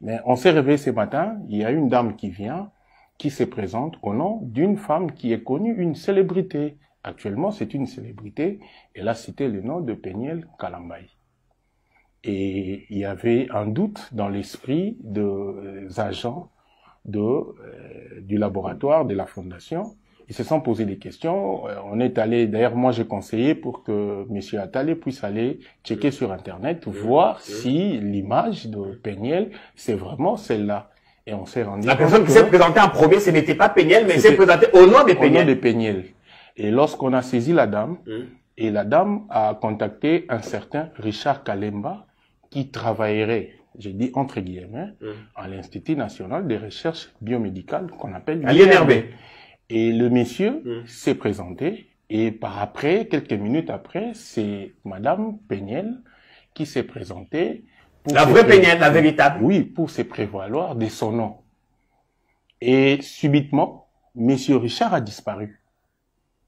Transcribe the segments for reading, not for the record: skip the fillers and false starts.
Mais on s'est réveillé ce matin, il y a une dame qui vient, qui se présente au nom d'une femme qui est connue, une célébrité. Actuellement, c'est une célébrité. Elle a cité le nom de Péniel Kalambaye. Et il y avait un doute dans l'esprit des agents du laboratoire, de la fondation. Ils se sont posé des questions. On est allé, d'ailleurs, moi j'ai conseillé pour que M. Attalé puisse aller checker sur Internet, voir si l'image de Péniel, c'est vraiment celle-là. Et on s'est rendu La personne qui s'est présentée en premier, ce n'était pas Péniel, mais s'est présentée au nom de Péniel. Au nom de Péniel. Et lorsqu'on a saisi la dame, et la dame a contacté un certain Richard Kalemba, qui travaillerait, j'ai dit entre guillemets, à l'Institut national de recherche biomédicale qu'on appelle l'INRB. Et le monsieur s'est présenté, et par après, quelques minutes après, c'est Madame Péniel qui s'est présentée. La vraie Péniel, la véritable. Oui, pour se prévaloir de son nom. Et subitement, Monsieur Richard a disparu.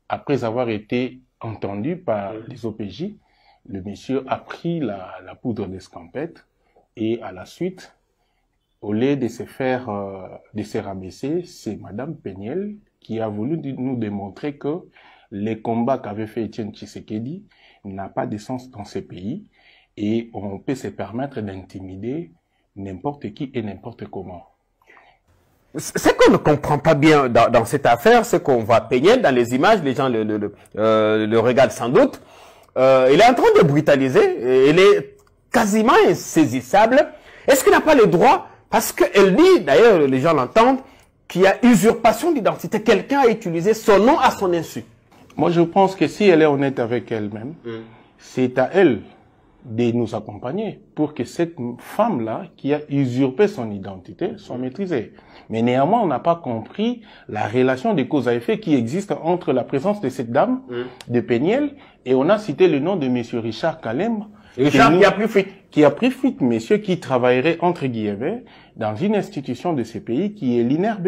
Après avoir été entendu par les OPJ, le monsieur a pris la poudre d'escampette et à la suite, au lieu de se rabaisser, c'est Madame Péniel qui a voulu nous démontrer que les combats qu'avait fait Étienne Tshisekedi n'a pas de sens dans ce pays et on peut se permettre d'intimider n'importe qui et n'importe comment. Ce qu'on ne comprend pas bien dans cette affaire, c'est qu'on voit Péniel dans les images, les gens le regardent sans doute. Il est en train de brutaliser, il est quasiment insaisissable. Est-ce qu'il n'a pas le droit, parce qu'elle dit, d'ailleurs les gens l'entendent, qu'il y a usurpation d'identité, quelqu'un a utilisé son nom à son insu. Moi je pense que si elle est honnête avec elle-même, c'est à elle de nous accompagner pour que cette femme-là, qui a usurpé son identité, soit maîtrisée. Mais néanmoins, on n'a pas compris la relation de cause à effet qui existe entre la présence de cette dame, de Péniel, et on a cité le nom de monsieur Richard Kalemba. Richard qui a pris fuite. Qui a pris fuite, monsieur qui travaillerait, entre guillemets, dans une institution de ce pays qui est l'INRB.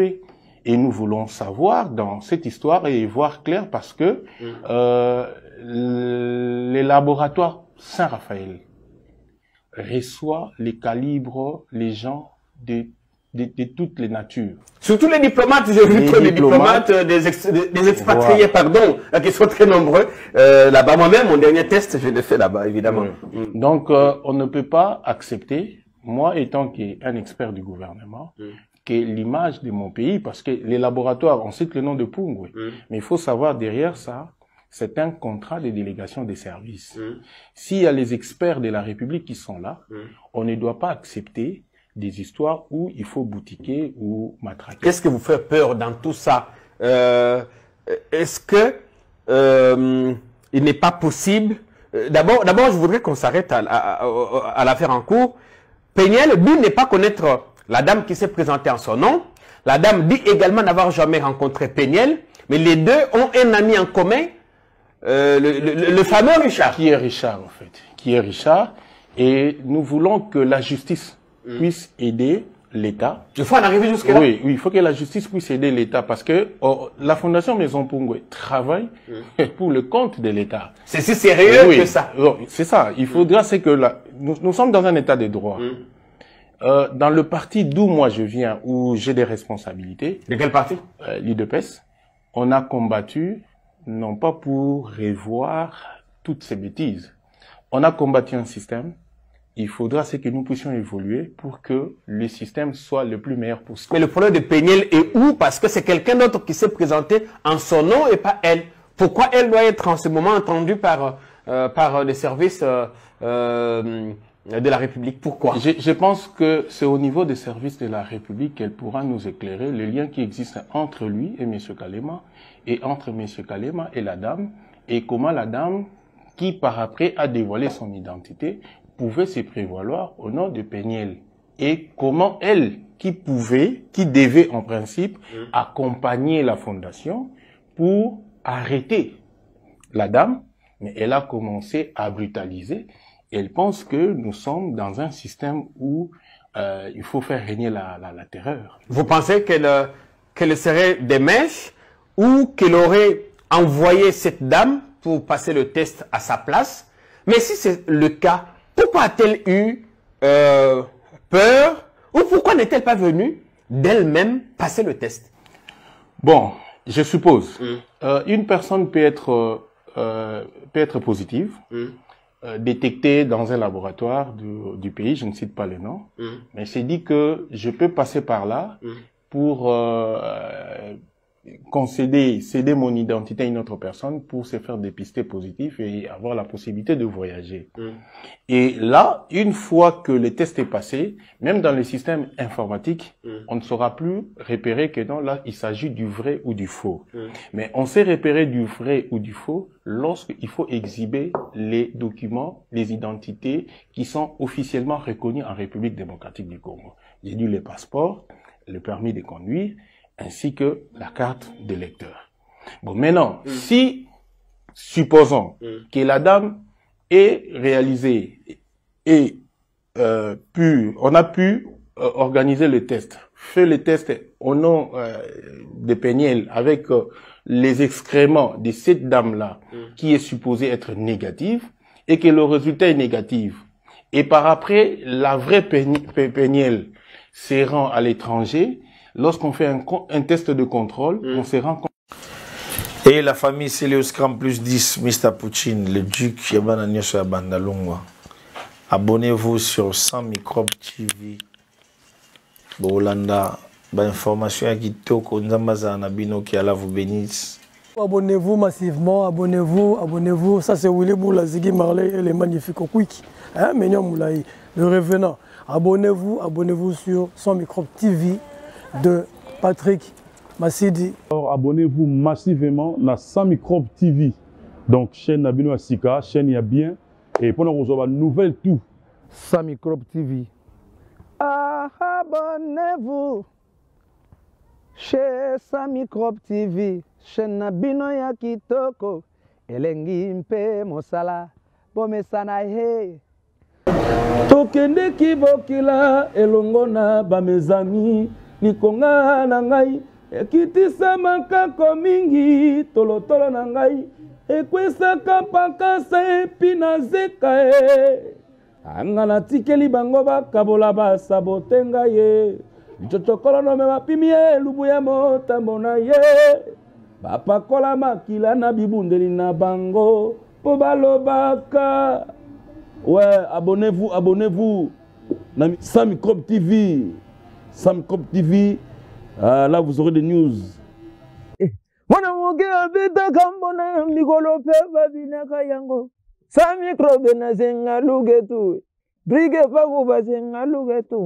Et nous voulons savoir dans cette histoire et voir clair parce que les laboratoires Saint-Raphaël reçoit les calibres, les gens de toutes les natures. Surtout les diplomates, j'ai vu que les diplomates, des expatriés, pardon, qui sont très nombreux. Là-bas, moi-même, mon dernier test, je l'ai fait là-bas, évidemment. Donc, on ne peut pas accepter, moi étant qu'un expert du gouvernement, que l'image de mon pays, parce que les laboratoires, on cite le nom de Pungwe, mais il faut savoir derrière ça, c'est un contrat de délégation des services. S'il y a les experts de la République qui sont là, on ne doit pas accepter des histoires où il faut boutiquer ou matraquer. Qu'est-ce que vous fait peur dans tout ça? Est-ce que il n'est pas possible? D'abord, je voudrais qu'on s'arrête à l'affaire en cours. Péniel, lui, n'est pas connaître la dame qui s'est présentée en son nom. La dame dit également n'avoir jamais rencontré Péniel, mais les deux ont un ami en commun. Le fameux Richard. Qui est Richard, en fait? Qui est Richard? Et nous voulons que la justice puisse aider l'État. Il faut en arriver jusque-là. Oui, il faut que la justice puisse aider l'État parce que la Fondation Maison Pungwe travaille pour le compte de l'État. C'est si sérieux que ça. C'est ça. Il faudra, c'est que nous sommes dans un État de droit. Dans le parti d'où moi je viens, où j'ai des responsabilités. De quel parti? L'UDPS. On a combattu non pas pour revoir toutes ces bêtises. On a combattu un système. Il faudra que nous puissions évoluer pour que le système soit le plus meilleur possible. Mais le problème de Péniel est où? Parce que c'est quelqu'un d'autre qui s'est présenté en son nom et pas elle. Pourquoi elle doit être en ce moment entendue par les services de la République? Pourquoi? Je pense que c'est au niveau des services de la République qu'elle pourra nous éclairer le lien qui existe entre lui et M. Kalema et entre M. Kalema et la dame et comment la dame, qui par après a dévoilé son identité, pouvait se prévaloir au nom de Péniel. et comment elle, qui devait en principe accompagner la fondation pour arrêter la dame, mais elle a commencé à brutaliser. Elle pense que nous sommes dans un système où il faut faire régner la terreur. Vous pensez qu'elle serait des mèches ou qu'elle aurait envoyé cette dame pour passer le test à sa place? Mais si c'est le cas, pourquoi a-t-elle eu peur ou pourquoi n'est-elle pas venue d'elle-même passer le test? Bon, je suppose. Une personne peut être positive, détectée dans un laboratoire du pays, je ne cite pas le nom, mais c'est dit que je peux passer par là pour céder mon identité à une autre personne pour se faire dépister positif et avoir la possibilité de voyager. Et là, une fois que le test est passé, même dans les systèmes informatiques, on ne saura plus repérer que non, là, il s'agit du vrai ou du faux. Mais on sait repérer du vrai ou du faux lorsqu'il faut exhiber les documents, les identités qui sont officiellement reconnues en République démocratique du Congo. J'ai dit les passeports, le permis de conduire, ainsi que la carte d'électeur. Bon, maintenant, si, supposons que la dame ait réalisé et on a pu organiser le test, fait le test au nom de Peniel avec les excréments de cette dame-là, qui est supposée être négative, et que le résultat est négatif. Et par après, la vraie Peniel se rend à l'étranger. Lorsqu'on fait un test de contrôle, on se rend compte. Et la famille Célios Cram plus 10, Mr. Poutine, le duc Yabana Nyoso ya Bandalongwa. Abonnez-vous sur 100 Microbes TV. Bolanda, information à Kitoko, Nzambaza Nabino qui Allah vous bénisse. Abonnez-vous massivement, abonnez-vous. Ça c'est Willy Boula, Ziggy Marley et les magnifiques Quick. Hein, Ménion Moulaï, le revenant. Abonnez-vous sur 100 Microbes TV de Patrick Massidi. Alors abonnez-vous massivement à 100 Microbes TV. Donc chaîne Nabino Asika, chaîne il y a bien. Et pour nous recevoir une nouvelle tout. 100 Microbes TV. Abonnez-vous chez 100 Microbes TV. Chaîne Nabino ya Kitoko. Elengi mpe mosala. Bomesana he. Tokende kibokila elongona bamezami. Nikonga na ngai ekitisa makako mingi tolotolo na ngai ekwesaka pakasa epi na zeka anga natikeli bango bakabola basabote ngai ye ncocokolo nome bapimi elubu ya motambo na ye bapakola makila na bibundeli na bango po balobaka. Ouais, abonnez-vous na 100 Microbes TV. 100 Microbes TV, là vous aurez des news. Mwana moke abita kambona mikolo pe babina kayango. 100 Microbes na zenga lugetu. Brige pa ko ba zenga lugetu.